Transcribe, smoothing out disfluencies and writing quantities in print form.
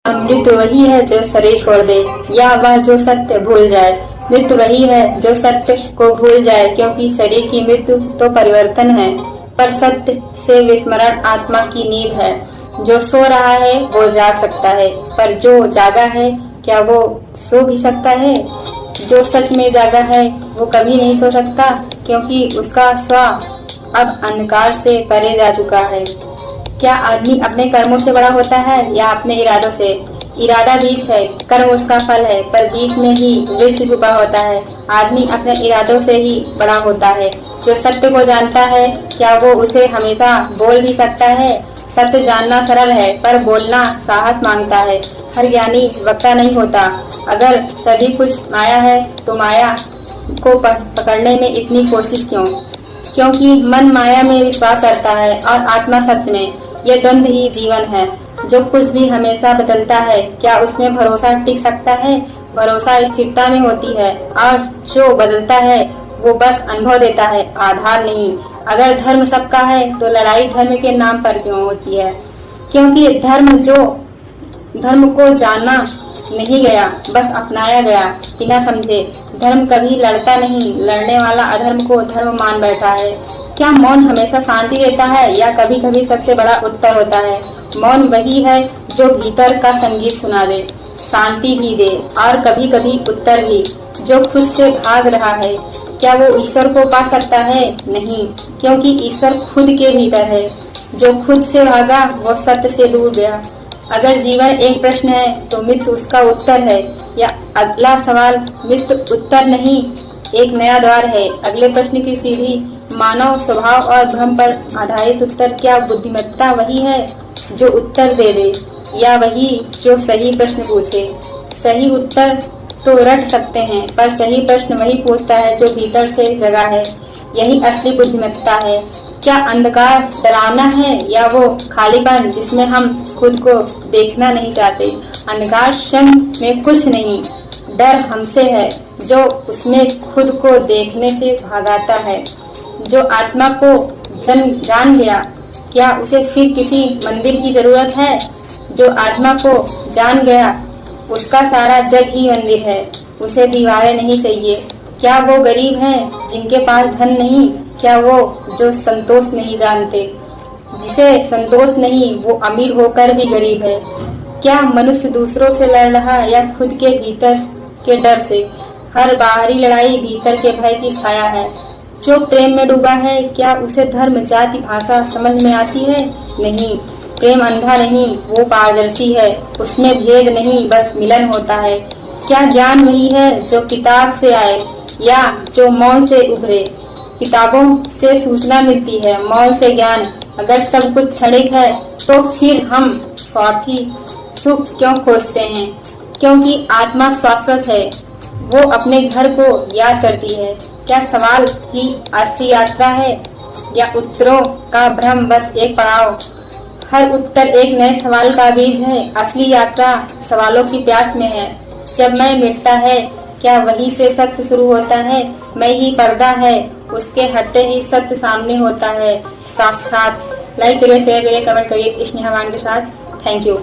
अमृत वही है जो शरीर छोड़ दे, या वह जो सत्य भूल जाए। मृत्यु वही है जो सत्य को भूल जाए, क्योंकि शरीर की मृत्यु तो परिवर्तन है, पर सत्य से विस्मरण आत्मा की नींद है। जो सो रहा है वो जाग सकता है, पर जो जागा है क्या वो सो भी सकता है? जो सच में जागा है वो कभी नहीं सो सकता, क्योंकि उसका स्व अब अंधकार से परे जा चुका है। क्या आदमी अपने कर्मों से बड़ा होता है या अपने इरादों से? इरादा बीज है, कर्म उसका फल है, पर बीज में ही वृक्ष छुपा होता है। आदमी अपने इरादों से ही बड़ा होता है। जो सत्य को जानता है क्या वो उसे हमेशा बोल भी सकता है? सत्य जानना सरल है, पर बोलना साहस मांगता है। हर ज्ञानी वक्ता नहीं होता। अगर सभी कुछ माया है तो माया को पकड़ने में इतनी कोशिश क्यों? क्योंकि मन माया में विश्वास करता है और आत्मा सत्य में। यह द्वंद्व ही जीवन है। जो कुछ भी हमेशा बदलता है क्या उसमें भरोसा टिक सकता है? भरोसा स्थिरता में होती है, और जो बदलता है वो बस अनुभव देता है, आधार नहीं। अगर धर्म सबका है तो लड़ाई धर्म के नाम पर क्यों होती है? क्योंकि धर्म को जाना नहीं गया, बस अपनाया गया बिना समझे। धर्म कभी लड़ता नहीं, लड़ने वाला अधर्म को धर्म मान बैठा है। क्या मौन हमेशा शांति देता है या कभी कभी सबसे बड़ा उत्तर होता है? मौन वही है जो भीतर का संगीत सुना दे, शांति भी दे और कभी कभी उत्तर भी। जो खुद से भाग रहा है क्या वो ईश्वर को पा सकता है? नहीं, क्योंकि ईश्वर खुद के भीतर है। जो खुद से भागा वो सत्य से दूर गया। अगर जीवन एक प्रश्न है तो मृत्यु उसका उत्तर है, या अगला सवाल मृत्यु उत्तर नहीं एक नया द्वार है। अगले प्रश्न की सीढ़ी मानव स्वभाव और भ्रम पर आधारित उत्तर। क्या बुद्धिमत्ता वही है जो उत्तर दे दे, या वही जो सही प्रश्न पूछे? सही उत्तर तो रट सकते हैं, पर सही प्रश्न वही पूछता है जो भीतर से जगा है। यही असली बुद्धिमत्ता है। क्या अंधकार डरावना है या वो खालीपन जिसमें हम खुद को देखना नहीं चाहते? अंधकार क्षण में कुछ नहीं, डर हमसे है जो उसमें खुद को देखने से भागाता है। जो आत्मा को जान गया क्या उसे फिर किसी मंदिर की जरूरत है? जो आत्मा को जान गया उसका सारा जग ही मंदिर है, उसे दीवारें नहीं चाहिए। क्या वो गरीब हैं जिनके पास धन नहीं? क्या वो जो संतोष नहीं जानते? जिसे संतोष नहीं वो अमीर होकर भी गरीब है। क्या मनुष्य दूसरों से लड़ रहा या खुद के भीतर के डर से? हर बाहरी लड़ाई भीतर के भय की छाया है। जो प्रेम में डूबा है क्या उसे धर्म जाति भाषा समझ में आती है? नहीं, प्रेम अंधा नहीं, वो पारदर्शी है। उसमें भेद नहीं, बस मिलन होता है। क्या ज्ञान वही है जो किताब से आए या जो मौन से उभरे? किताबों से सूचना मिलती है, मौन से ज्ञान। अगर सब कुछ क्षणिक है तो फिर हम स्वार्थी सुख क्यों खोजते हैं? क्योंकि आत्मा शाश्वत है, वो अपने घर को याद करती है। क्या सवाल ही असली यात्रा है या उत्तरों का भ्रम बस एक पड़ाव? हर उत्तर एक नए सवाल का बीज है। असली यात्रा सवालों की प्यास में है। जब मैं मिटता है क्या वहीं से सत्य शुरू होता है? मैं ही पर्दा है, उसके हटते ही सत्य सामने होता है साक्षात। लाइक करिए, शेयर करिए, कमेंट करिए स्नेहवान के साथ। Thank you.